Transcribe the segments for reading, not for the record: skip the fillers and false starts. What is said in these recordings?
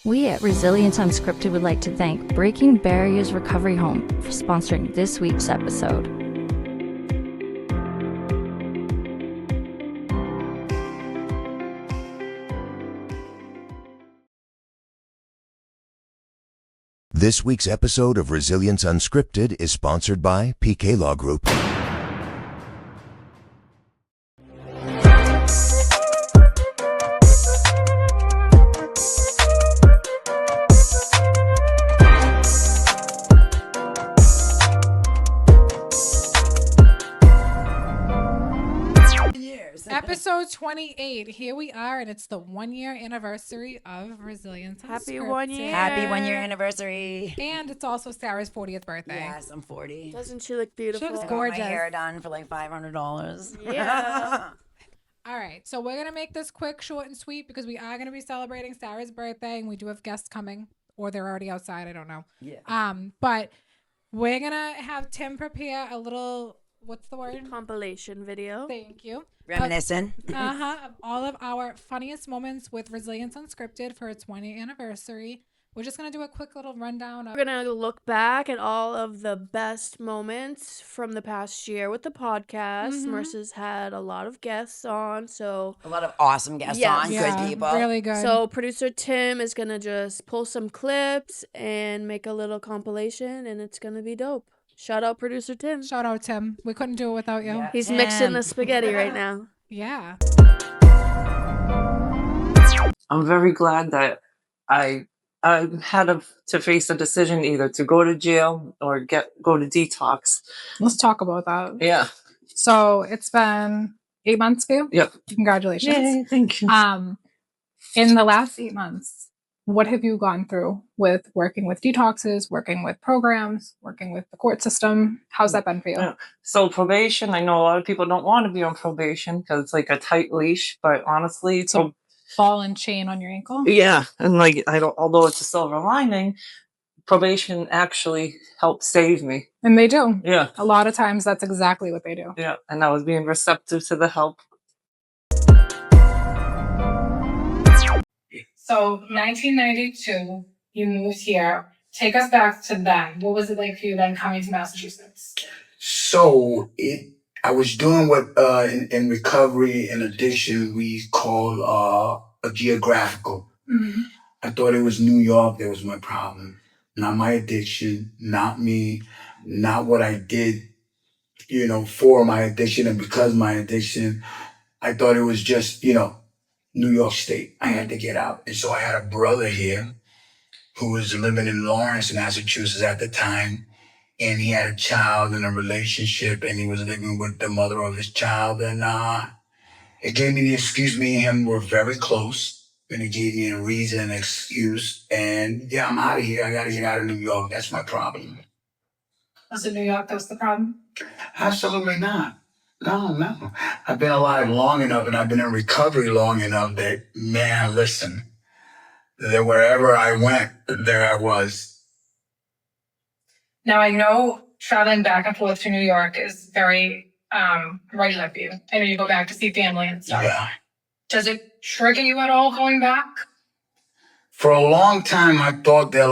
We at Resilience Unscripted would like to thank Breaking Barriers Recovery Home for sponsoring this week's episode. This week's episode of Resilience Unscripted is sponsored by PK Law Group. Episode 28. Here we are, and it's the 1-year anniversary of Resilience Unscripted. Happy 1 year. Happy 1-year anniversary. And it's also Sarah's 40th birthday. Yes, I'm 40. Doesn't she look beautiful? She looks I got gorgeous. my hair done for like $500. Yeah. All right, so we're going to make this quick, short, and sweet because we are going to be celebrating Sarah's birthday, and we do have guests coming, or they're already outside. I don't know. Yeah. But we're going to have Tim prepare a little, what's the word? Compilation video. Thank you. Reminiscing. Of all of our funniest moments with Resilience Unscripted for its 1-year anniversary. We're just going to do a quick little rundown of We're going to look back at all of the best moments from the past year with the podcast. Mercer's had a lot of guests on, so... A lot of awesome guests on. Good people. Really good. So producer Tim is going to just pull some clips and make a little compilation, and it's going to be dope. Shout out producer Tim. Shout out, Tim. We couldn't do it without you. Yeah. He's mixing the spaghetti right now. Yeah. I'm very glad that I had to face a decision either to go to jail or go to detox. Let's talk about that. Yeah. So it's been 8 months for you? Yep. Congratulations. Yay, thank you. In the last 8 months, what have you gone through with working with detoxes, working with programs, working with the court system? How's that been for you? Yeah. So probation, I know a lot of people don't want to be on probation because it's like a tight leash, but honestly, So ball and chain on your ankle? yeah, and like although it's a silver lining, probation actually helped save me. And they do. Yeah, A lot of times that's exactly what they do. yeah, and I was being receptive to the help. So 1992, you moved here. Take us back to then. What was it like for you then coming to Massachusetts? So I was doing what in recovery and addiction we call a geographical. Mm-hmm. I thought it was New York that was my problem, not my addiction, not me, not what I did, for my addiction and because of my addiction. I thought it was just, New York State. I had to get out. And so I had a brother here who was living in Lawrence, Massachusetts at the time. And he had a child in a relationship and he was living with the mother of his child. And it gave me the excuse. Me and him were very close. And it gave me a reason, an excuse. And yeah, I'm out of here. I got to get out of New York. That's my problem. Was it New York that was the problem? Absolutely not. No. I've been alive long enough and I've been in recovery long enough that, man, listen, that wherever I went, there I was. Now, I know traveling back and forth to New York is very regular for you. I know you go back to see family and stuff. Yeah. Does it trigger you at all going back? For a long time, I thought that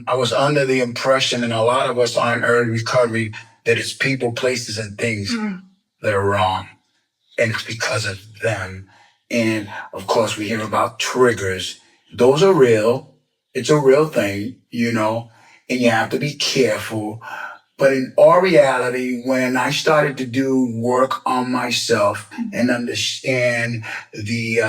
I was under the impression, and a lot of us are in early recovery, that it's people, places, and things that are wrong. And it's because of them. And of course, we hear about triggers. Those are real. It's a real thing, and you have to be careful. But in all reality, when I started to do work on myself and understand the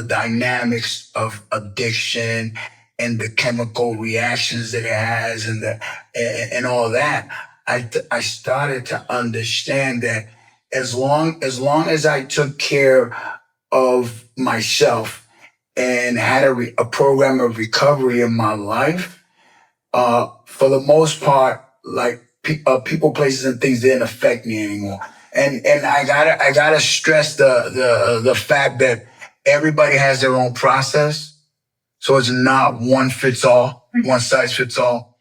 dynamics of addiction and the chemical reactions that it has and all that, I started to understand that as long as I took care of myself and had a program of recovery in my life, for the most part, like people, places, and things didn't affect me anymore. And I gotta stress the fact that everybody has their own process, so it's not one fits all, one size fits all.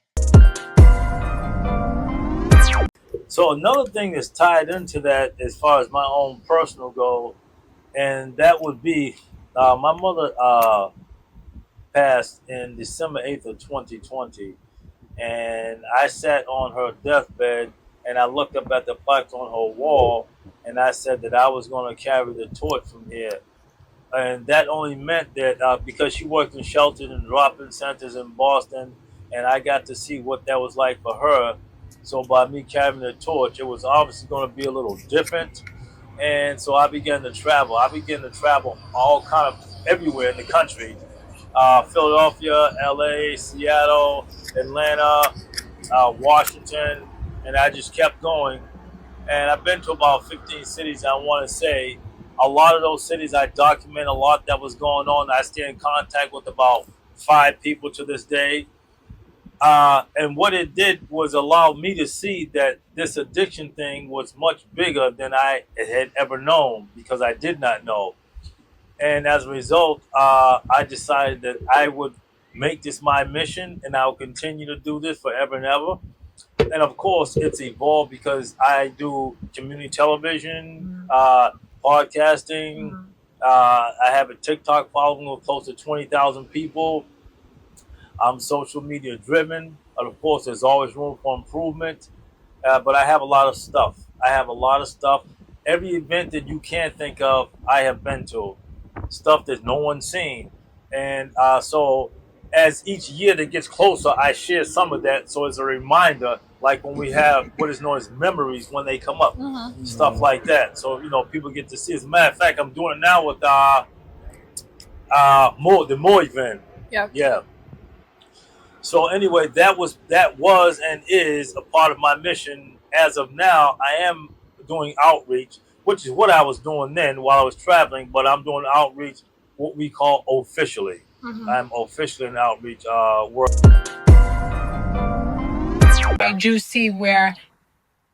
So another thing that's tied into that, as far as my own personal goal, and that would be my mother passed in December 8th of 2020. And I sat on her deathbed and I looked up at the plaque on her wall and I said that I was going to carry the torch from here. And that only meant that because she worked in shelters and drop-in centers in Boston, and I got to see what that was like for her. So by me carrying the torch, it was obviously going to be a little different. And so I began to travel. I began to travel all kind of everywhere in the country. Philadelphia, LA, Seattle, Atlanta, Washington, and I just kept going. And I've been to about 15 cities, I want to say. A lot of those cities, I document a lot that was going on. I stay in contact with about 5 people to this day. And what it did was allow me to see that this addiction thing was much bigger than I had ever known because I did not know. And as a result, I decided that I would make this my mission and I'll continue to do this forever and ever. And of course, it's evolved because I do community television, podcasting. I have a TikTok following with close to 20,000 people. I'm social media driven. Of course, there's always room for improvement. But I have a lot of stuff. Every event that you can't think of, I have been to. Stuff that no one's seen. And so as each year that gets closer, I share some of that. So it's a reminder, like when we have what is known as memories when they come up, stuff like that. So, people get to see. As a matter of fact, I'm doing it now with the Moore event. Yeah. So anyway, that was and is a part of my mission. As of now, I am doing outreach, which is what I was doing then while I was traveling, but I'm doing outreach, what we call officially. I'm officially in outreach work. I do see where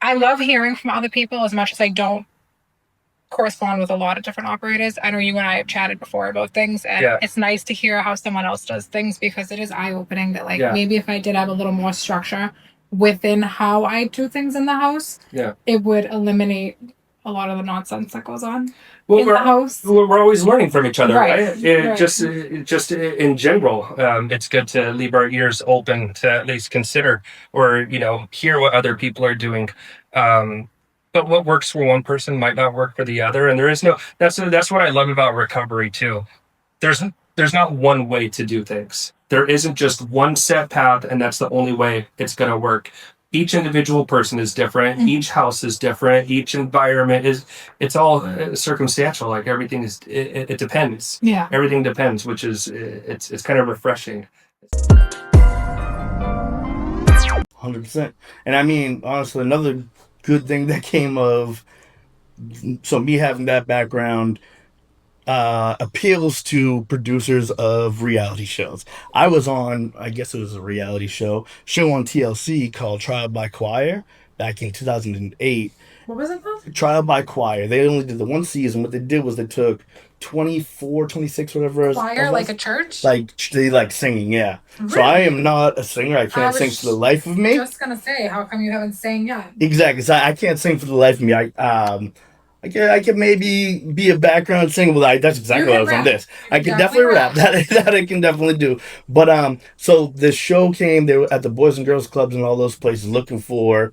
I love hearing from other people as much as I don't correspond with a lot of different operators. I know you and I have chatted before about things, and it's nice to hear how someone else does things because it is eye-opening that maybe if I did have a little more structure within how I do things in the house, it would eliminate a lot of the nonsense that goes on in the house. We're always learning from each other, right? Right. Just in general, it's good to leave our ears open to at least consider or hear what other people are doing. But what works for one person might not work for the other, and there is no. That's what I love about recovery too. There's not one way to do things. There isn't just one set path, and that's the only way it's going to work. Each individual person is different. Each house is different. Each environment it's all circumstantial. Like everything is, it depends. Yeah. Everything depends, which is, it's kind of refreshing. 100%. And I mean, honestly, another good thing that came of, so me having that background, appeals to producers of reality shows. I was on, I guess it was a reality show on TLC called Trial by Choir back in 2008. What was it called? Trial by Choir. They only did the one season. What they did was they took 24, 26, whatever. Choir, like a church? Like, they like singing, yeah. Really? So I am not a singer. I can't sing for the life of me. Just gonna say, how come you haven't sang yet? Exactly. So I can't sing for the life of me. I can maybe be a background singer. Well, that's exactly what I was on this. I can definitely rap. That I can definitely do. But so the show came. They were at the Boys and Girls Clubs and all those places looking for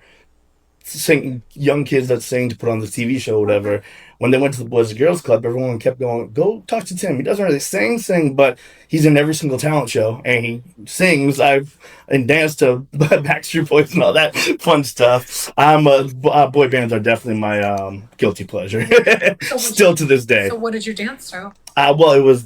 young kids that sing to put on the TV show or whatever. When they went to the Boys and Girls Club, everyone kept going, go talk to Tim. He doesn't really sing, but he's in every single talent show and he sings. And dance to Backstreet Boys and all that fun stuff. Boy bands are definitely my guilty pleasure. Still to this day. So what did you dance to? Well, it was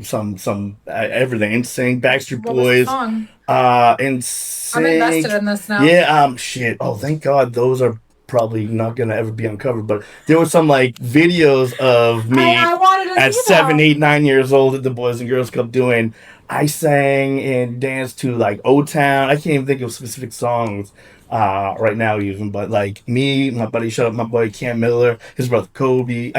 some everything. NSYNC, Backstreet Boys. What was the song? NSYNC. I'm invested in this now. Yeah. Shit. Oh, thank God. Those are probably not gonna ever be uncovered. But there were some videos of me at 7, 8, 9 years old at the Boys and Girls Club doing. I sang and danced to O-Town. I can't even think of specific songs right now even, but me, my buddy, my boy Cam Miller, his brother Kobe,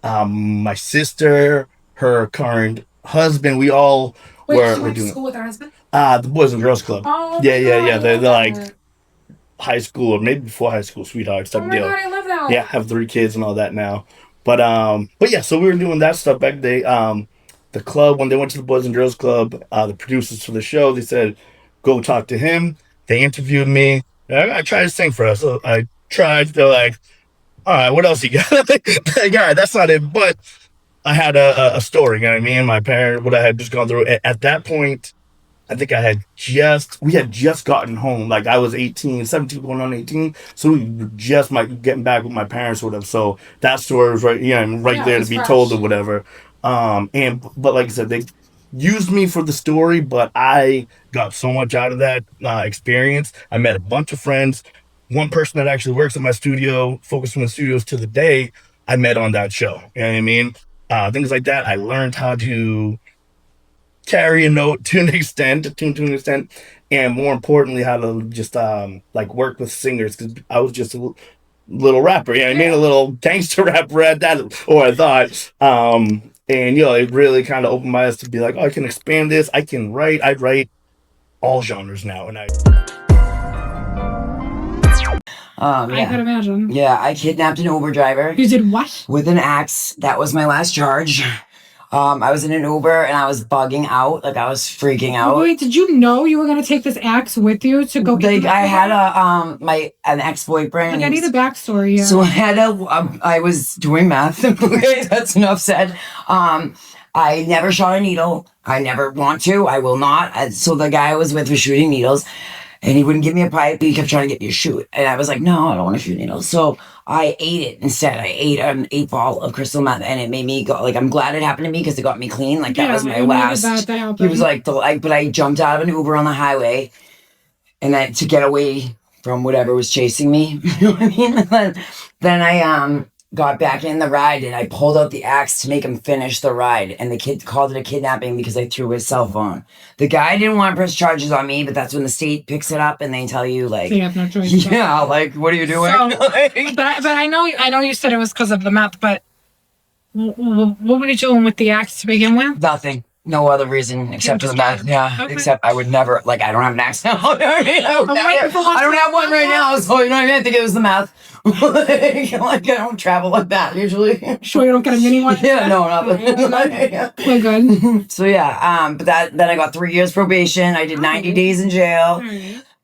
my sister, her current husband, we all were doing school with her husband? The Boys and Girls Club. Oh, yeah. They're high school or maybe before high school sweethearts type deal. God, I love that. Yeah, have 3 kids and all that now. But yeah, so we were doing that stuff back then. the club, when they went to the Boys and Girls Club, the producers for the show, they said, go talk to him. They interviewed me. I tried to sing for us. So I tried. They're like, all right, what else you got? Like, all right, that's not it. But I had a story, you know what I mean? My parents, what I had just gone through. At that point, I think we had just gotten home. Like I was 18, 17 going on 18. So we were just getting back with my parents or whatever. So that story was right there to be told or whatever. But like I said, they used me for the story, but I got so much out of that experience. I met a bunch of friends. One person that actually works at my studio, Focus Women Studios to the day, I met on that show. You know what I mean? Things like that. I learned how to carry a note to an extent, and more importantly, how to just like work with singers, because I was just a little rapper, you know what I mean? A little gangster rapper at that, or I thought. And it really kind of opened my eyes to be like, oh, I can expand this. I write all genres now, and I could imagine. Yeah, I kidnapped an Uber driver. You did what? With an axe. That was my last charge. I was in an Uber and I was bugging out. Like I was freaking out. Wait, did you know you were gonna take this axe with you to go get I had an ex-boyfriend. Like, I need a backstory here. So I was doing meth. That's enough said. I never shot a needle. I never want to. I will not. So the guy I was with was shooting needles. And he wouldn't give me a pipe. He kept trying to get me to shoot. And I was like, no, I don't want to shoot needles. So I ate it instead. I ate an 8-ball of crystal meth. And it made me go, like, I'm glad it happened to me because it got me clean. Like, that was my last. He was like, but I jumped out of an Uber on the highway. And then to get away from whatever was chasing me. You know what I mean? And then I got back in the ride and I pulled out the axe to make him finish the ride. And the kid called it a kidnapping because I threw his cell phone. The guy didn't want to press charges on me, but that's when the state picks it up and they tell you, like, you have no choice. Yeah, like, what are you doing? So, but I know you said it was because of the meth, but what were you doing with the axe to begin with? Nothing. No other reason except for the meth. Yeah. Okay. Except I would never, like, I don't have an axe now. You know what I mean? I don't have one right now, so you know what I mean? I think it was the meth. Like, I don't travel like that usually. Sure you don't get a mini one? Yeah, no, nothing. We're good. So yeah, but then I got 3 years probation. I did 90 days in jail.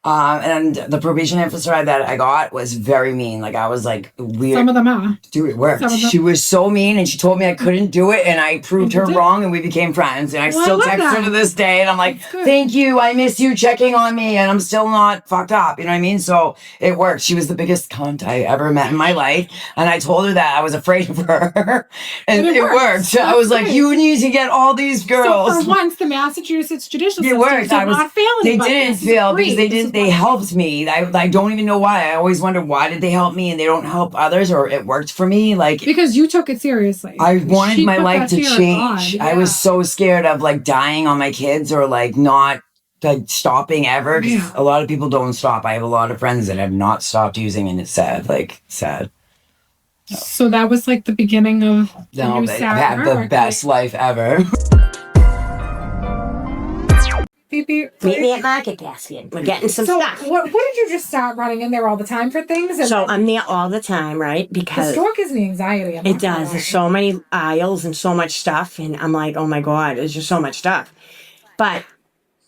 And the probation officer that I got was very mean. Like, I was like weird. Some of them are. Dude, it worked. She was so mean and she told me I couldn't do it and I proved her wrong and we became friends. And I still text her to this day and I'm like, thank you. I miss you checking on me and I'm still not fucked up. You know what I mean? So it worked. She was the biggest cunt I ever met in my life. And I told her that I was afraid of her. And it worked. I was like, you need to get all these girls. So for once, the Massachusetts judicial system worked. did not fail anybody. They didn't fail because they helped me. I don't even know why. I always wonder why did they help me and they don't help others, or it worked for me. Like, because you took it seriously. I wanted my life to change. Yeah. I was so scared of like dying on my kids or like not like stopping ever. Yeah. A lot of people don't stop. I have a lot of friends that have not stopped using and it's sad. Like, sad. So that was like the beginning of I've had the best life ever. Meet me at Market Basket. We're getting some stuff. What did you just start running in there all the time for things? And so I'm there all the time, right? Because the store gives me anxiety. It does. There's so many aisles and so much stuff. And I'm like, oh my God, there's just so much stuff. But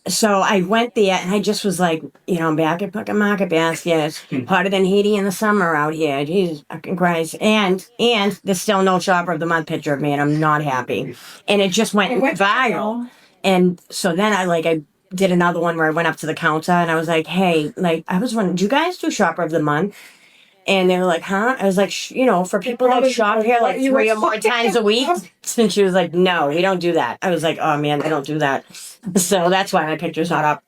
so I went there and I just was like, I'm back at fucking Market Basket. It's hotter than Haiti in the summer out here. Jesus fucking Christ. And there's still no Shopper of the Month picture of me and I'm not happy. And it just went viral. And so then I did another one where I went up to the counter and I was like, hey, like, I was wondering, do you guys do Shopper of the Month? And they were like, huh? I was like, for people that shop here like 3 or more times a week. And she was like, no, we don't do that. I was like, oh man, they don't do that. So that's why my picture's not up.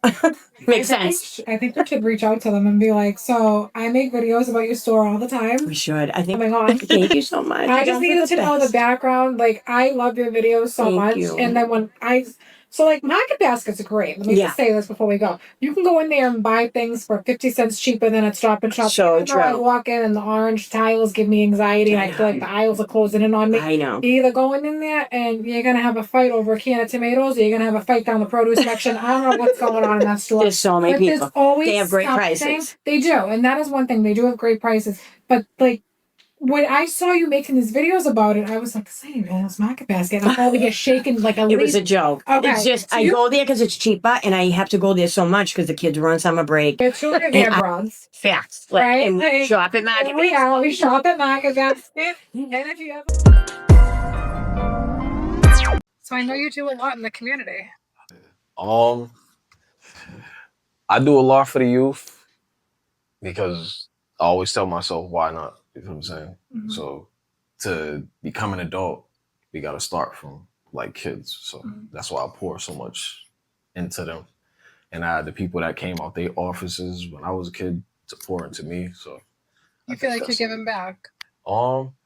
Makes sense. I think we should reach out to them and be like, so I make videos about your store all the time. We should. I think. Oh my God. Thank you so much. I just needed to know the background. Like, I love your videos so much. And then so, like, Market Basket's great. Let me just say this before we go. You can go in there and buy things for 50 cents cheaper than at Stop and Shop. So true. I walk in and the orange tiles give me anxiety and I feel like the aisles are closing in on me. I know. You're either going in there and you're going to have a fight over a can of tomatoes or you're going to have a fight down the produce section. I don't know what's going on in that store. There's so many people. Always they have great prices. They do. And that is one thing. They do have great prices. But, like, when I saw you making these videos about it, I was like, "Same man, it's market basket." I'm over here shaking like a. It was a joke. Okay, It's just so I go there because it's cheaper, and I have to go there so much because the kids are on summer break. It's children there, bros. Facts, Right? And Like, shop at Market we Basket. are. We shop at Market Basket, and if you ever. So I know you do a lot in the community. I do a lot for the youth because I always tell myself, why not? You know what I'm saying? Mhm. So to become an adult, we got to start from like kids. So that's why I pour so much into them. And I had the people that came out their offices when I was a kid to pour into me. So You feel like you're giving back.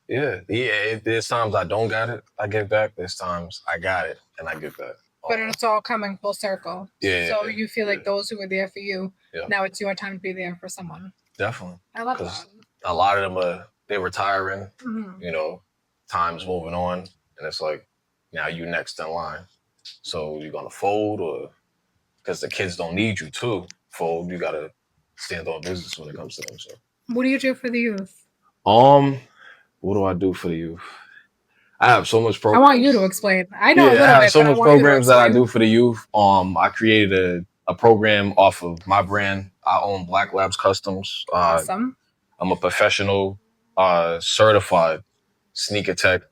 yeah. There's times I don't got it, I give back. There's times I got it and I give back. But it's all coming full circle. Yeah. So you feel like those who were there for you, Yeah. now it's your time to be there for someone. Definitely. I love that. A lot of them they're retiring, Mhm. you know, time's moving on, and it's like, now you next in line. So you're gonna fold, or because the kids don't need you to fold, you gotta stand on business when it comes to them. So What do you do for the youth? what do I do for the youth? I have so much I programs. want you to explain. I know a I little have bit, so but I much want you to programs that I explain. do for the youth. I created a program off of my brand. I own Black Labs Customs. Awesome. I'm a professional, certified sneaker tech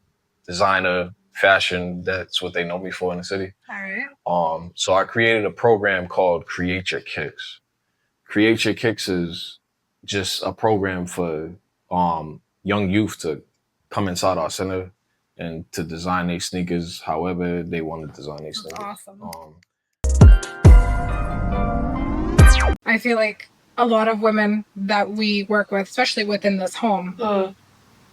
designer, fashion. That's what they know me for in the city. All right. So I created a program called Create Your Kicks. Create Your Kicks is just a program for young youth to come inside our center and to design their sneakers however they want to design their sneakers. Awesome. I feel like a lot of women that we work with, especially within this home,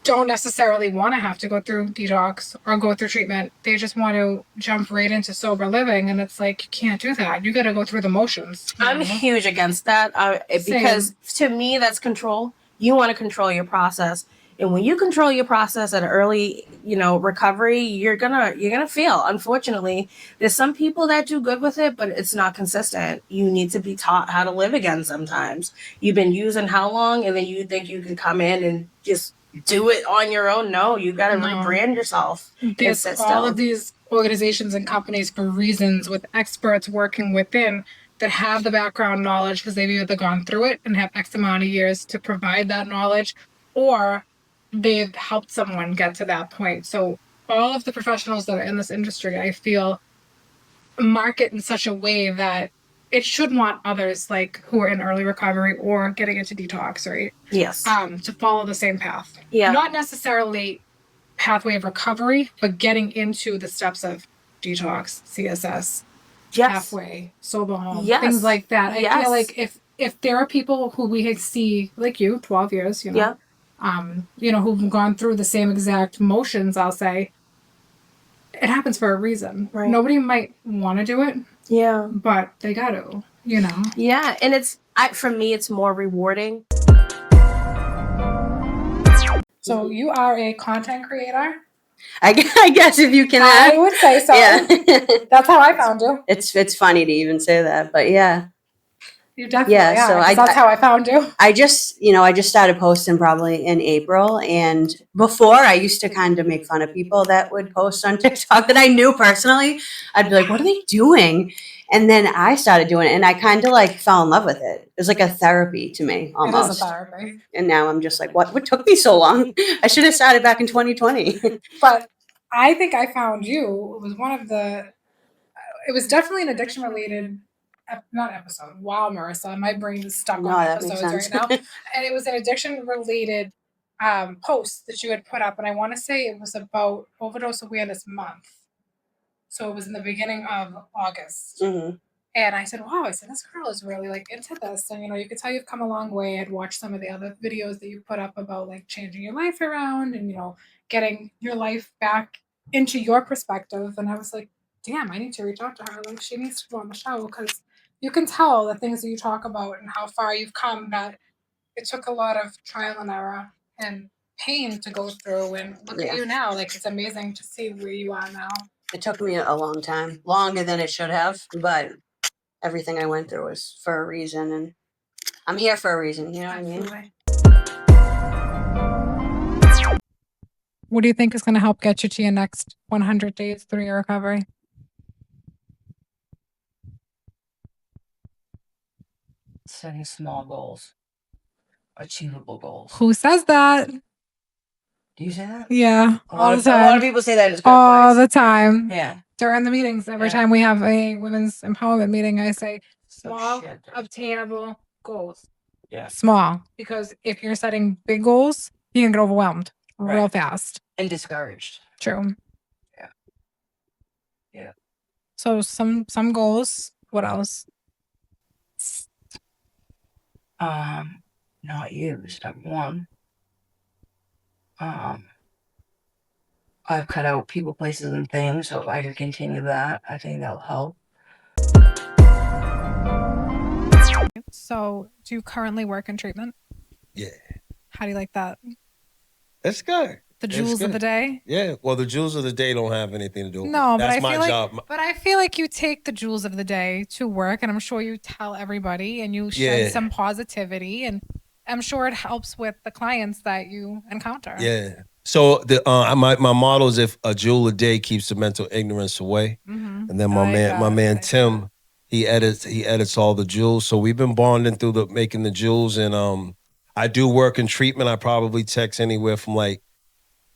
don't necessarily want to have to go through detox or go through treatment. They just want to jump right into sober living, and it's like, you can't do that. You got to go through the motions. I'm huge against that because to me, that's control. You want to control your process. And when you control your process at an early, recovery, you're gonna fail. Unfortunately, there's some people that do good with it, but it's not consistent. You need to be taught how to live again sometimes. You've been using how long, and then you think you can come in and just do it on your own? No, you got to rebrand yourself. There's all of these organizations and companies for reasons with experts working within that have the background knowledge because they've either gone through it and have X amount of years to provide that knowledge, or they've helped someone get to that point. So all of the professionals that are in this industry, I feel, market in such a way that it should want others like who are in early recovery or getting into detox, right? Yes. To follow the same path. Yeah. Not necessarily pathway of recovery, but getting into the steps of detox, CSS, halfway, sober home, things like that. I feel like if there are people who we see, like you, 12 years, who've gone through the same exact motions, I'll say, it happens for a reason. Right. Nobody might want to do it. Yeah. But they got to, Yeah. And for me, it's more rewarding. So you are a content creator? I guess if you can. I would say so. Yeah. That's how I found you. It's funny to even say that, but yeah. You definitely are. So that's how I found you. I just started posting probably in April, and before I used to kind of make fun of people that would post on TikTok that I knew personally. I'd be like, "What are they doing?" And then I started doing it, and I kind of fell in love with it. It was like a therapy to me, almost. It is a therapy. And now I'm just like, what took me so long? I should have started back in 2020. But I think I found you. It was it was definitely an addiction related, not episode. Wow, Marissa, my brain is stuck on episodes right now. And it was an addiction related post that you had put up. And I want to say it was about Overdose Awareness Month. So it was in the beginning of August. Mm-hmm. And I said, wow, this girl is really into this. And, you could tell you've come a long way. I'd watched some of the other videos that you put up about changing your life around and, getting your life back into your perspective. And I was like, damn, I need to reach out to her. She needs to go on the show because you can tell the things that you talk about and how far you've come, that it took a lot of trial and error and pain to go through. And look at you now. It's amazing to see where you are now. It took me a long time, longer than it should have, but everything I went through was for a reason, and I'm here for a reason, you know what I mean? What do you think is going to help get you to your next 100 days through your recovery? Setting small goals, achievable goals. Who says that? Do you say that? Yeah, A lot of people say that. It's good all advice. the time. Yeah. During the meetings, every time we have a women's empowerment meeting, I say small, obtainable goals. Yeah. Small, because if you're setting big goals, you can get overwhelmed real Right. fast. And discouraged. True. Yeah. Yeah. So some goals. What else? Not you, step one. I've cut out people, places, and things, so if I could continue that, I think that'll help. So, do you currently work in treatment? Yeah. How do you like that? It's good. The It's jewels of good. the day? Yeah. Well, the jewels of the day don't have anything to do with No, it. but That's I my feel like, job. but I feel like you take the jewels of the day to work, and I'm sure you tell everybody, and you shed Yeah. some positivity, and I'm sure it helps with the clients that you encounter. Yeah. So the my motto is if a jewel a day keeps the mental ignorance away. Mhm. And then I like my that. man Tim, he edits all the jewels. So we've been bonding through the making the jewels, and I do work in treatment. I probably text anywhere from like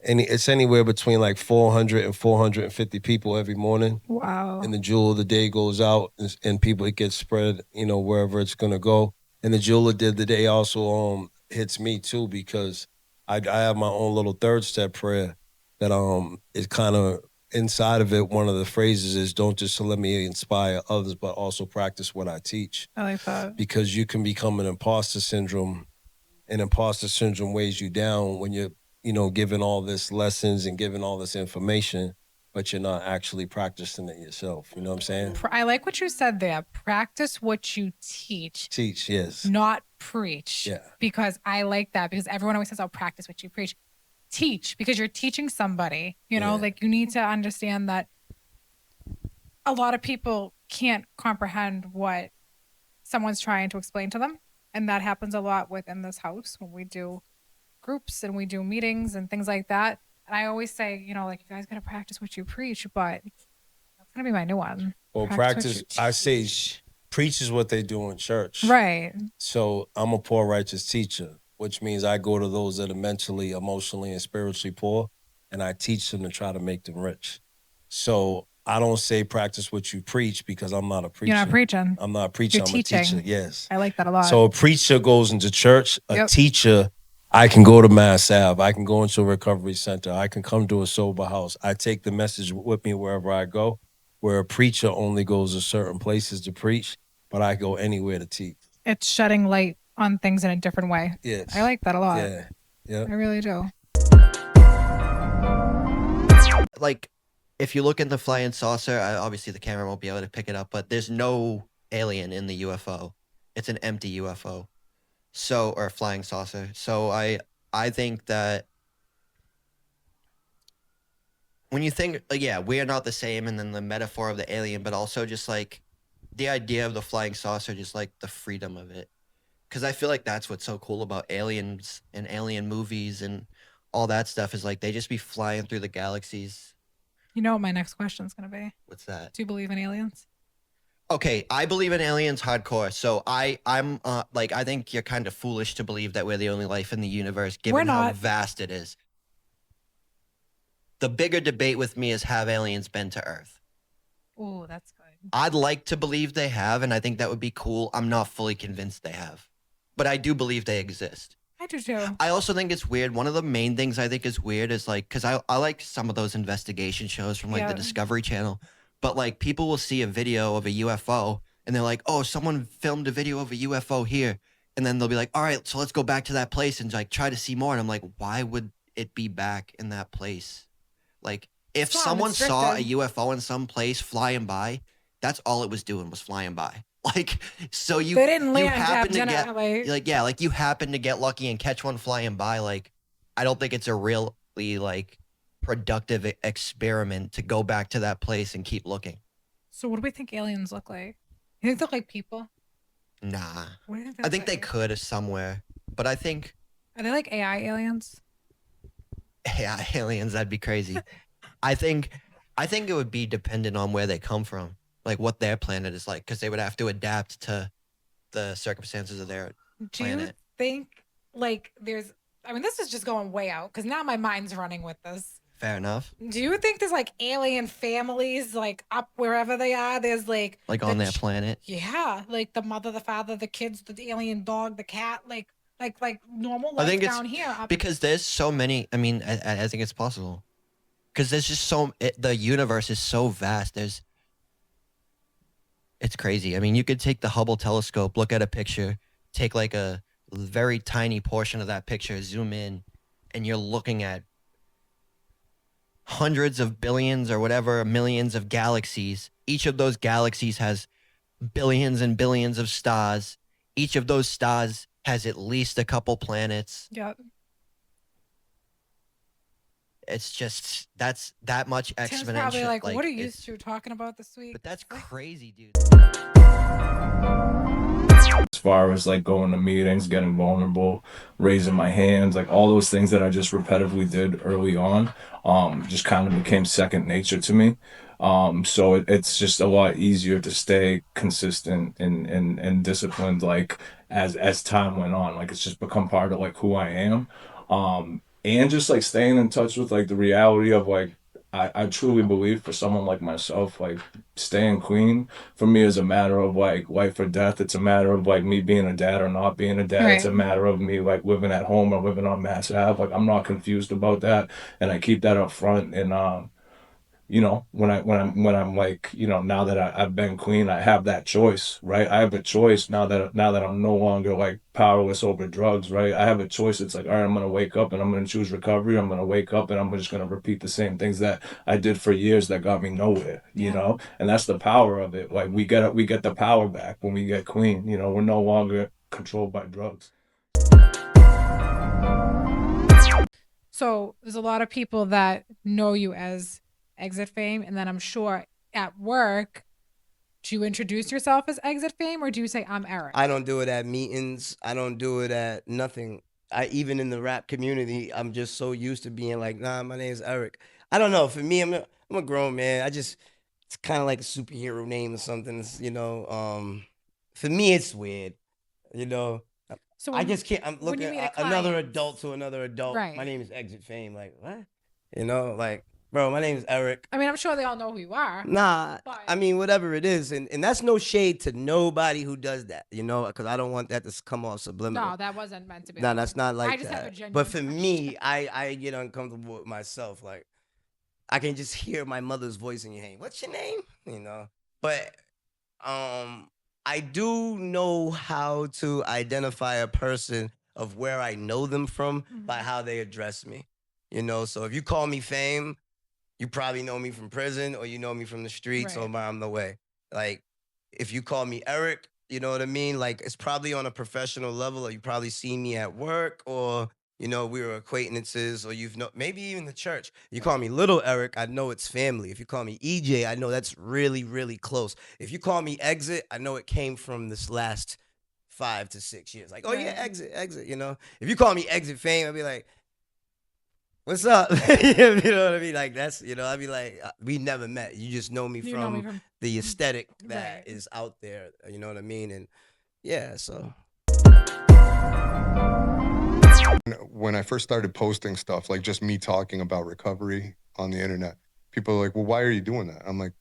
it's anywhere between like 400 and 450 people every morning. Wow. And the jewel of the day goes out, and people, it gets spread, wherever it's gonna go. And the jewel of the day also hits me too, because I have my own little third step prayer that is kind of inside of it. One of the phrases is, don't just let me inspire others, but also practice what I teach. I like that. Because you can become an imposter syndrome, and imposter syndrome weighs you down when you're giving all this lessons and giving all this information, but you're not actually practicing it yourself. You know what I'm saying? I like what you said there. Practice what you teach. Teach, yes. Not preach. Yeah. Because I like that, because everyone always says, "Oh, practice what you preach." Teach, because you're teaching somebody, like you need to understand that a lot of people can't comprehend what someone's trying to explain to them. And that happens a lot within this house when we do groups and we do meetings and things like that. And I always say, like, you guys got to practice what you preach, but that's going to be my new one. Well, Practice what you I say preach is what they do in church. Right. So I'm a poor righteous teacher, which means I go to those that are mentally, emotionally, and spiritually poor, and I teach them to try to make them rich. So I don't say practice what you preach, because I'm not a preacher. You're not preaching. I'm not a preacher. You're I'm teaching. a teacher. Yes. I like that a lot. So a preacher goes into church. A Yep. teacher, I can go to Mass Ave. I can go into a recovery center. I can come to a sober house. I take the message with me wherever I go. Where a preacher only goes to certain places to preach, but I go anywhere to teach. It's shedding light on things in a different way. Yes. I like that a lot. Yeah. Yeah. I really do. Like, if you look in the flying saucer, obviously the camera won't be able to pick it up, but there's no alien in the UFO. It's an empty UFO. So, or flying saucer. So I think that when you think, we are not the same, and then the metaphor of the alien, but also just like the idea of the flying saucer, just like the freedom of it. Because I feel like that's what's so cool about aliens and alien movies and all that stuff, is like they just be flying through the galaxies. You know what my next question is going to be? What's that? Do you believe in aliens? Okay, I believe in aliens hardcore. So I'm I think you're kind of foolish to believe that we're the only life in the universe, given how not. vast it is. The bigger debate with me is, have aliens been to Earth? Oh, that's good. I'd like to believe they have, and I think that would be cool. I'm not fully convinced they have, but I do believe they exist. I do too. I also think it's weird. One of the main things I think is weird is like, because I like some of those investigation shows from like the Discovery Channel, but like people will see a video of a UFO and they're like, oh, someone filmed a video of a UFO here. And then they'll be like, all right, so let's go back to that place and like try to see more. And I'm like, why would it be back in that place? Like, if It's not someone saw a restricted. UFO in some place flying by, that's all it was doing, was flying by. Like, so you They didn't you land happen to Captain get like you happen to get lucky and catch one flying by. Like, I don't think it's a really like productive experiment to go back to that place and keep looking. So what do we think aliens look like? You think they look like people? Nah, What do you think I think they could somewhere, but I think Are they like AI aliens? AI aliens, that'd be crazy. I think it would be dependent on where they come from, like what their planet is like, because they would have to adapt to the circumstances of their planet. Do you think like there's? I mean, this is just going way out because now my mind's running with this. Fair enough. Do you think there's like alien families like up wherever they are? There's like on their planet. Yeah, like the mother, the father, the kids, the alien dog, the cat, like normal life I think down here. because there's so many. I mean, I think it's possible because there's just the universe is so vast. It's crazy. I mean, you could take the Hubble telescope, look at a picture, take like a very tiny portion of that picture, zoom in, and you're looking at hundreds of billions or whatever, millions of galaxies. Each of those galaxies has billions and billions of stars. Each of those stars has at least a couple planets. Yeah. It's just, that's that much exponential. Tim's probably like, what are you two talking about this week? But that's crazy, dude. As far as like going to meetings, getting vulnerable, raising my hands, like all those things that I just repetitively did early on, just kind of became second nature to me. So it's just a lot easier to stay consistent and disciplined, like as time went on. Like it's just become part of like who I am. And just like staying in touch with like the reality of like I truly believe for someone like myself, like staying clean for me is a matter of like life or death. It's a matter of like me being a dad or not being a dad. Right. It's a matter of me like living at home or living on Mass Ave. Like I'm not confused about that, and I keep that up front. And you know, when I'm like, you know, now that I've been clean, I have that choice, right? I have a choice now that I'm no longer like powerless over drugs, right? I have a choice. It's like, all right, I'm gonna wake up and I'm gonna choose recovery. I'm gonna wake up and I'm just gonna repeat the same things that I did for years that got me nowhere, you know? And that's the power of it. Like we get the power back when we get clean. You know, we're no longer controlled by drugs. So there's a lot of people that know you as Exit Fame, and then I'm sure at work, do you introduce yourself as Exit Fame or do you say I'm Eric? I don't do it at meetings. I don't do it at nothing. Even in the rap community, I'm just so used to being like, nah, my name's Eric. I don't know. For me, I'm a grown man. It's kind of like a superhero name or something. It's, you know, for me, it's weird. You know, so I just can't. I'm looking at another adult to another adult. Right. My name is Exit Fame. Like what? You know, like. Bro, my name is Eric. I mean, I'm sure they all know who you are. Nah, I mean, whatever it is. And that's no shade to nobody who does that, you know, because I don't want that to come off subliminal. No, that wasn't meant to be. No, that's not like that. I just have a genuine But for me, I get uncomfortable with myself. Like, I can just hear my mother's voice in your head. What's your name? You know? But I do know how to identify a person of where I know them from by how they address me. You know, so if you call me Fame, you probably know me from prison or you know me from the streets or I'm the way. Like, if you call me Eric, you know what I mean? Like, it's probably on a professional level or you probably see me at work or, you know, we were acquaintances or maybe even the church. You call me Little Eric, I know it's family. If you call me EJ, I know that's really, really close. If you call me Exit, I know it came from this last 5 to 6 years. Like, oh yeah, Exit, you know? If you call me Exit Fame, I'd be like, what's up? You know what I mean? Like that's, you know, I'd be like, we never met. You just know me from the aesthetic that is out there. You know what I mean? And yeah, so. When I first started posting stuff, like just me talking about recovery on the internet, people are like, well, why are you doing that? I'm like,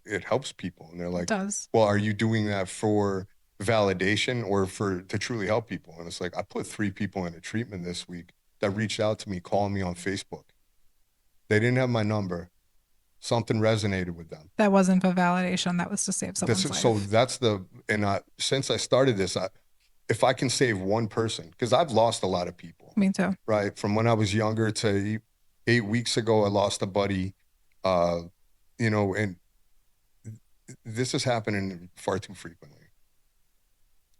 it helps people. And they're like, it does. Well, are you doing that for validation or to truly help people? And it's like, I put 3 people into treatment this week that reached out to me, calling me on Facebook. They didn't have my number. Something resonated with them. That wasn't for validation. That was to save someone's life. So that's since I started this, if I can save one person, because I've lost a lot of people. Me too. Right? From when I was younger to 8 weeks ago, I lost a buddy, you know, and this is happening far too frequently.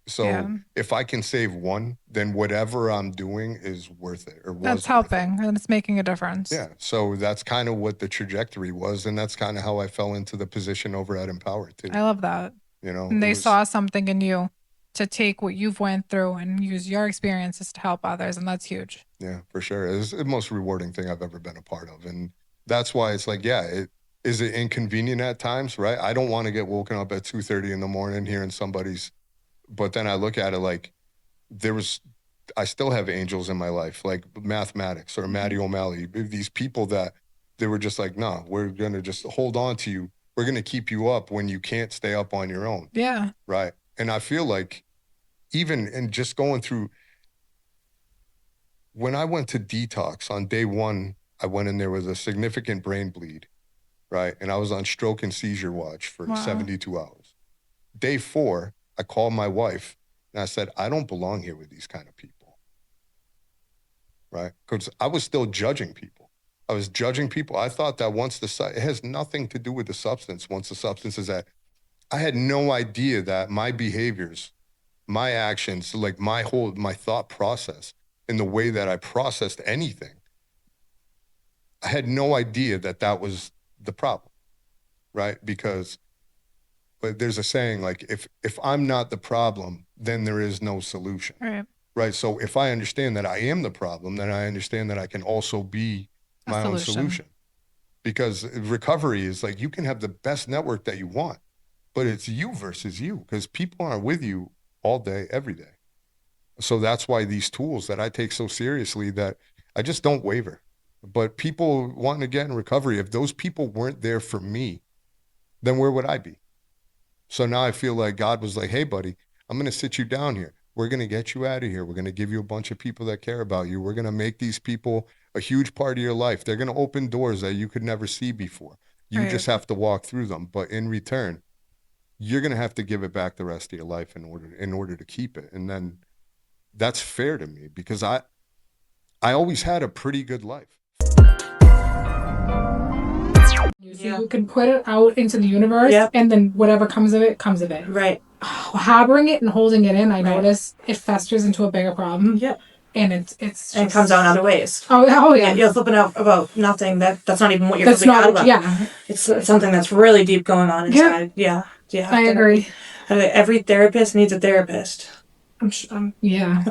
So if I can save one, then whatever I'm doing is worth it. That's helping and it's making a difference. Yeah. So that's kind of what the trajectory was. And that's kind of how I fell into the position over at Empower too. I love that. You know, and they saw something in you to take what you've went through and use your experiences to help others, and that's huge. Yeah, for sure. It's the most rewarding thing I've ever been a part of. And that's why it's like, yeah, is it inconvenient at times, right? I don't want to get woken up at 2:30 in the morning hearing somebody's, but then I look at it like I still have angels in my life, like mathematics or Matty O'Malley, these people that they were just like, no, we're going to just hold on to you. We're going to keep you up when you can't stay up on your own. Yeah. Right. And I feel like even in just going through, when I went to detox on day 1, I went in there with a significant brain bleed, right? And I was on stroke and seizure watch for 72 hours. Day 4, I called my wife and I said, I don't belong here with these kind of people, right? Because I was still judging people. I was judging people. I thought that it has nothing to do with the substance. Once the substance is at, I had no idea that my behaviors, my actions, like my thought process and the way that I processed anything, I had no idea that was the problem, right? Because but there's a saying like, if I'm not the problem, then there is no solution. Right. So if I understand that I am the problem, then I understand that I can also be my own solution. Because recovery is like, you can have the best network that you want, but it's you versus you, because people aren't with you all day, every day. So that's why these tools that I take so seriously, that I just don't waver. But people wanting to get in recovery, if those people weren't there for me, then where would I be? So now I feel like God was like, hey, buddy, I'm going to sit you down here. We're going to get you out of here. We're going to give you a bunch of people that care about you. We're going to make these people a huge part of your life. They're going to open doors that you could never see before. You just have to walk through them. But in return, you're going to have to give it back the rest of your life in order to keep it. And then that's fair to me, because I always had a pretty good life. You can put it out into the universe, and then whatever comes of it, comes of it. Right. Harboring it and holding it in, I notice it festers into a bigger problem. Yep. And it's and it comes out in other ways. Oh yeah. You're flipping out about nothing. That's not even what you're flipping out about. Yeah. It's something that's really deep going on inside. Yeah. I agree. Every therapist needs a therapist. Yeah.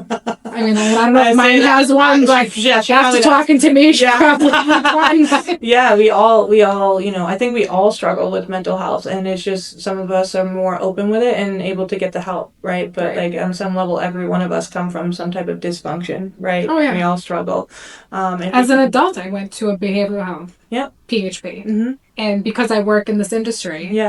I mean, I don't know if mine has one, but after talking to me, she probably has one. Yeah, we all, I think we all struggle with mental health, and it's just some of us are more open with it and able to get the help, right? But like on some level, every one of us come from some type of dysfunction, right? Oh yeah. We all struggle. As an adult, I went to a behavioral health. PHP. Mm-hmm. And because I work in this industry,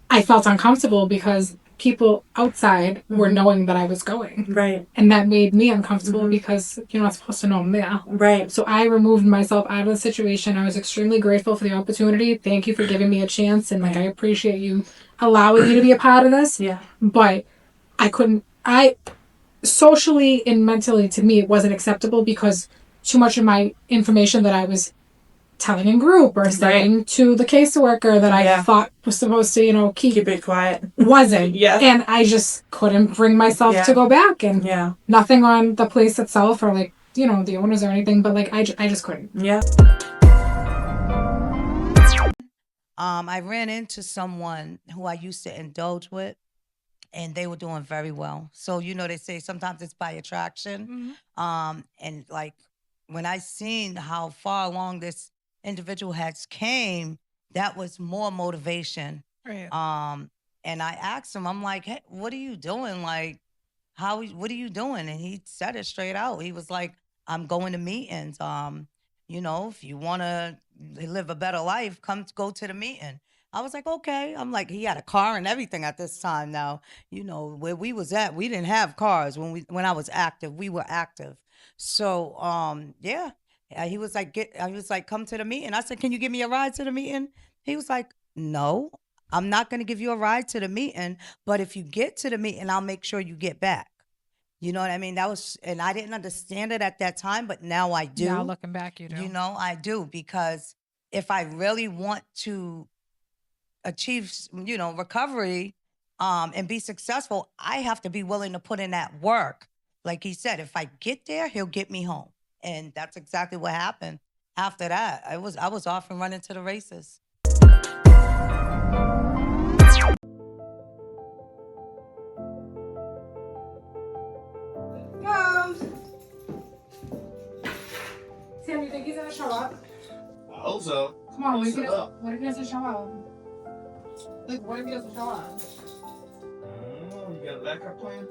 I felt uncomfortable because people outside were knowing that I was going. Right. And that made me uncomfortable because you're not supposed to know I'm there. Right. So I removed myself out of the situation. I was extremely grateful for the opportunity. Thank you for giving me a chance. And I appreciate you allowing me to be a part of this. Yeah. But socially and mentally, to me, it wasn't acceptable because too much of my information that I was telling in group or saying to the caseworker that I thought was supposed to, keep it quiet, wasn't. And I just couldn't bring myself to go back. And nothing on the place itself or the owners or anything, but I just couldn't. Yeah. I ran into someone who I used to indulge with, and they were doing very well. So, they say sometimes it's by attraction. And when I seen how far along this individual has came, that was more motivation. Right. And I asked him, I'm like, hey, what are you doing? What are you doing? And he said it straight out. He was like, I'm going to meetings. If you want to live a better life, go to the meeting. I was like, okay. I'm like, he had a car and everything at this time. Now, where we was at, we didn't have cars when I was active. We were active. So, he was like, come to the meeting. I said, can you give me a ride to the meeting? He was like, no, I'm not going to give you a ride to the meeting. But if you get to the meeting, I'll make sure you get back. You know what I mean? And I didn't understand it at that time, but now I do. Now looking back, you do. I do, because if I really want to achieve, recovery, and be successful, I have to be willing to put in that work. Like he said, if I get there, he'll get me home. And that's exactly what happened. After that, I was off and running to the races. gonna show up? I hope so. Come on, what if he doesn't show up? Like, what if he doesn't show up? You got a backup plan?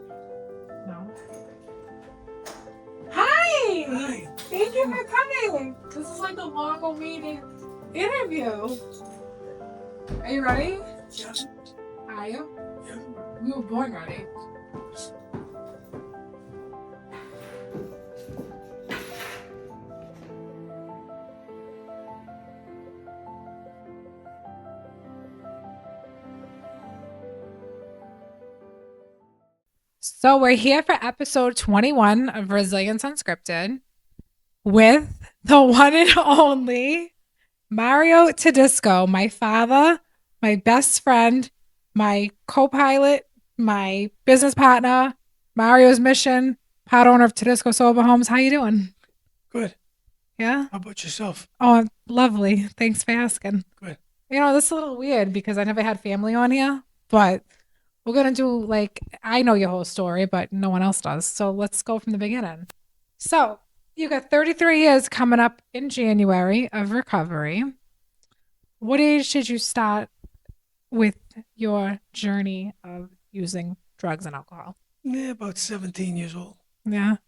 No. Hi! Hi! Thank you for coming! This is like a long-awaited interview. Are you ready? Yeah. Are you? Yeah. We were born ready. So we're here for episode 21 of Resilience Unscripted with the one and only Mario Tedesco, my father, my best friend, my co-pilot, my business partner, Mario's mission, part owner of Tedesco Sober Homes. How you doing? Good. Yeah? How about yourself? Oh, lovely. Thanks for asking. Good. You know, this is a little weird because I never had family on here, but we're going to do I know your whole story, but no one else does. So let's go from the beginning. So you got 33 years coming up in January of recovery. What age did you start with your journey of using drugs and alcohol? Yeah, about 17 years old. Yeah.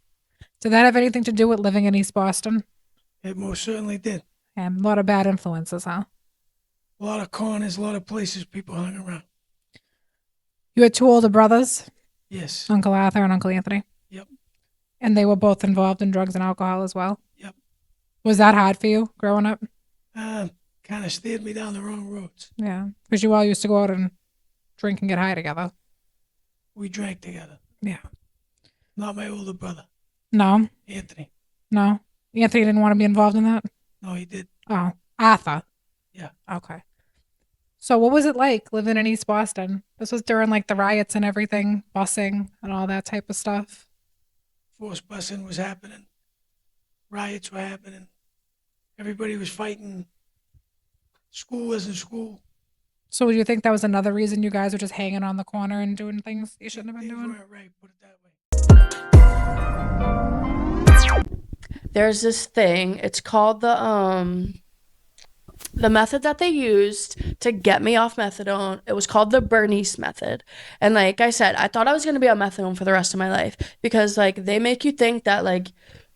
Did that have anything to do with living in East Boston? It most certainly did. And a lot of bad influences, huh? A lot of corners, a lot of places people hung around. You had two older brothers? Yes. Uncle Arthur and Uncle Anthony? Yep. And they were both involved in drugs and alcohol as well? Yep. Was that hard for you growing up? Kind of steered me down the wrong roads. Yeah. Because you all used to go out and drink and get high together. We drank together. Yeah. Not my older brother. No? Anthony. No? Anthony didn't want to be involved in that? No, he did. Oh. Arthur? Yeah. Okay. So what was it like living in East Boston? This was during the riots and everything, busing and all that type of stuff. Forced busing was happening. Riots were happening. Everybody was fighting. School wasn't school. So do you think that was another reason you guys were just hanging on the corner and doing things you shouldn't have been doing? Weren't right, put it that way. There's this thing, it's called the method that they used to get me off methadone. It was called the Bernice method. And like I said, I thought I was going to be on methadone for the rest of my life because they make you think that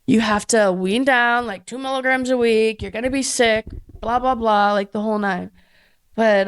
you have to wean down 2 milligrams a week. You're going to be sick, blah, blah, blah, the whole nine. But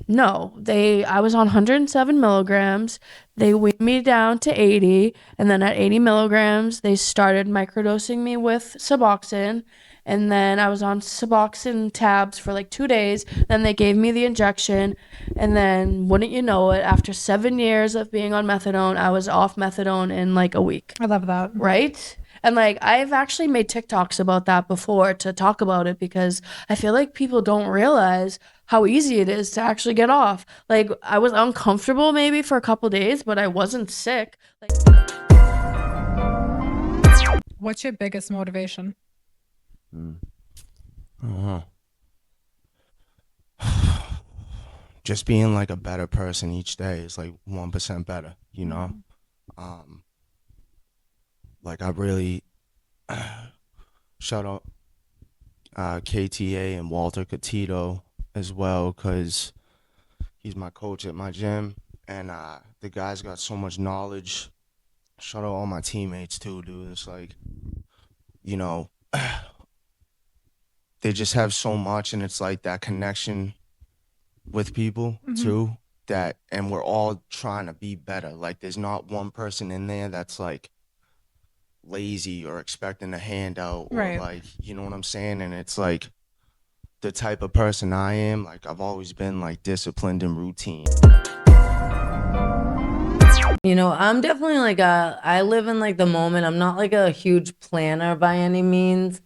no, I was on 107 milligrams. They weaned me down to 80. And then at 80 milligrams, they started microdosing me with Suboxone. And then I was on Suboxone tabs for 2 days. Then they gave me the injection. And then, wouldn't you know it, after 7 years of being on methadone, I was off methadone in a week. I love that. Right? And I've actually made TikToks about that before to talk about it because I feel like people don't realize how easy it is to actually get off. I was uncomfortable maybe for a couple days, but I wasn't sick. What's your biggest motivation? Just being a better person each day is 1% better, you know? I really shout out KTA and Walter Catito as well because he's my coach at my gym and the guy's got so much knowledge. Shout out all my teammates too, dude. It's you know, they just have so much and it's that connection with people too and we're all trying to be better. There's not one person in there that's lazy or expecting a handout or Right. You know what I'm saying? And it's the type of person I am, I've always been disciplined and routine. You know, I'm definitely I live in the moment. I'm not a huge planner by any means,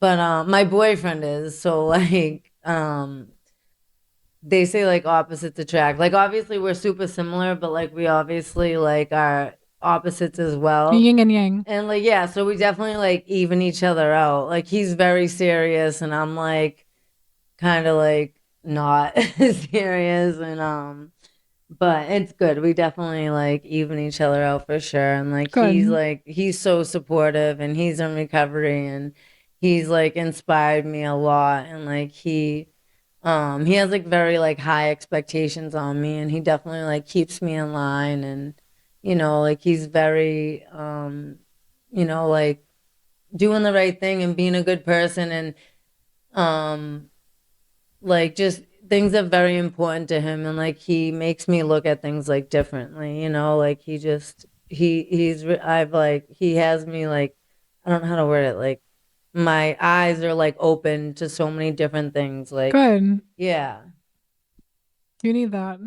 but my boyfriend is. So they say opposites attract. Obviously we're super similar, but we obviously are opposites as well. Yin and yang. And yeah, so we definitely even each other out. He's very serious and I'm kind of not serious and but it's good. We definitely even each other out for sure. And Good. he's so supportive and he's in recovery and he's like inspired me a lot, and like he has like very like high expectations on me, and he definitely like keeps me in line, and like he's very like doing the right thing and being a good person, and like just things are very important to him, and like he makes me look at things like differently, like he just he has me like, I don't know how to word it, like my eyes are like open to so many different things, like Good. yeah. You need that.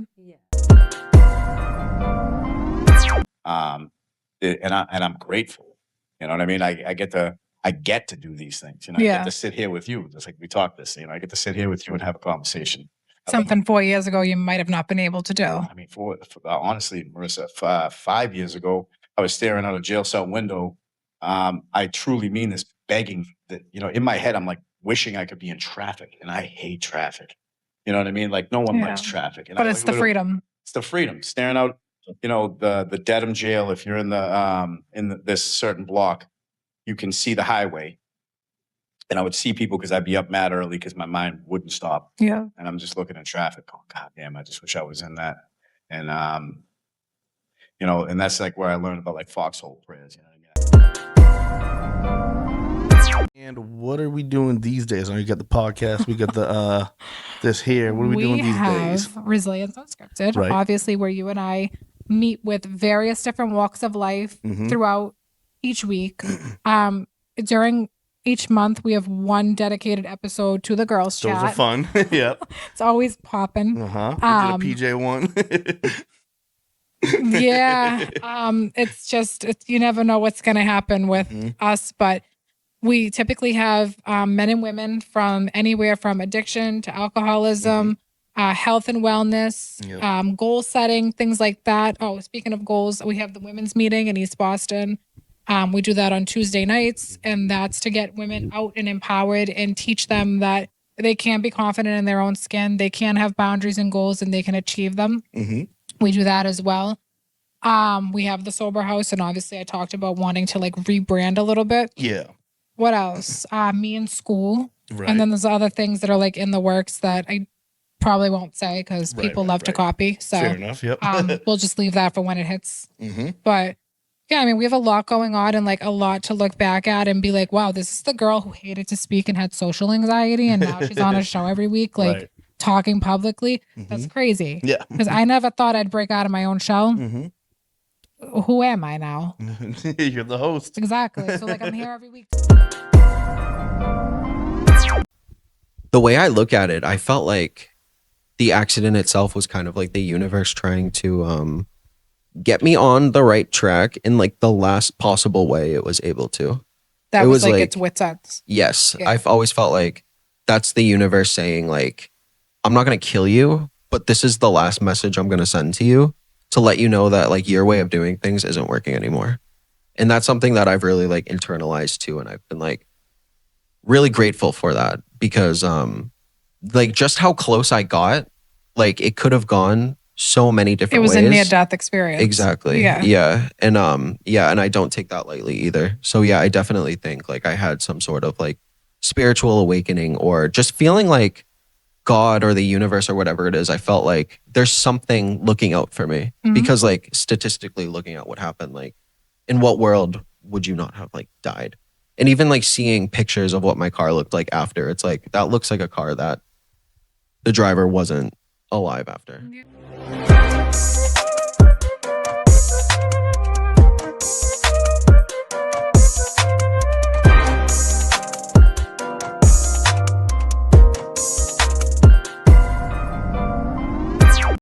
And I'm grateful. You know what I mean? I get to do these things. I Yeah. get to sit here with you, just like we talked this. I get to sit here with you and have a conversation. Something 4 years ago you might have not been able to do. I mean, for honestly, Marissa, 5 years ago, I was staring out a jail cell window. I truly mean this, begging that, in my head, I'm like wishing I could be in traffic, and I hate traffic. You know what I mean? Like no one Yeah. likes traffic. And But I it's the freedom. It's the freedom. Staring out, the Dedham jail. If you're in this certain block, you can see the highway. And I would see people because I'd be up mad early because my mind wouldn't stop. Yeah. And I'm just looking at traffic. Oh, God damn, I just wish I was in that. And, and that's like where I learned about like foxhole prayers. And what are we doing these days? I know you got the podcast, we got the this here. What are we doing these days? Resilience Unscripted, Right. obviously, where you and I meet with various different walks of life throughout each week. During each month, we have one dedicated episode to the girls' Those chat. are fun. Yep. It's always popping. We did a PJ one. Yeah. It's just, you never know what's going to happen with us, but we typically have men and women from anywhere from addiction to alcoholism, health and wellness, goal setting, things like that. Oh, speaking of goals, we have the women's meeting in East Boston. We do that on Tuesday nights, and that's to get women out and empowered and teach them that they can be confident in their own skin. They can have boundaries and goals, and they can achieve them. We do that as well. We have the Sober House, and obviously I talked about wanting to like rebrand a little bit. Yeah. What else? Me in school. Right. And then there's other things that are like in the works that I probably won't say because people love to copy. So fair enough. Yep. we'll just leave that for when it hits. Mm-hmm. But yeah, I mean, we have a lot going on and like a lot to look back at and be like, wow, this is the girl who hated to speak and had social anxiety. And now she's on a show every week, like talking publicly. That's crazy. Yeah. Because I never thought I'd break out of my own shell. Who am I now? You're the host. Exactly. So like I'm here every week. The way I look at it, I felt like the accident itself was kind of like the universe trying to get me on the right track in like the last possible way it was able to. That was like its wit's ends. Yes. Yeah. I've always felt like that's the universe saying like, I'm not going to kill you, but this is the last message I'm going to send to you to let you know that like your way of doing things isn't working anymore. And that's something that I've really like internalized too. And I've been like really grateful for that because like just how close I got, like it could have gone so many different ways. It was a near-death experience. Exactly. Yeah. And and I don't take that lightly either. So yeah, I definitely think like I had some sort of like spiritual awakening or just feeling like God or the universe or whatever it is. I felt like there's something looking out for me because like statistically looking at what happened, like in what world would you not have like died? And even like seeing pictures of what my car looked like after, it's like that looks like a car that the driver wasn't alive after.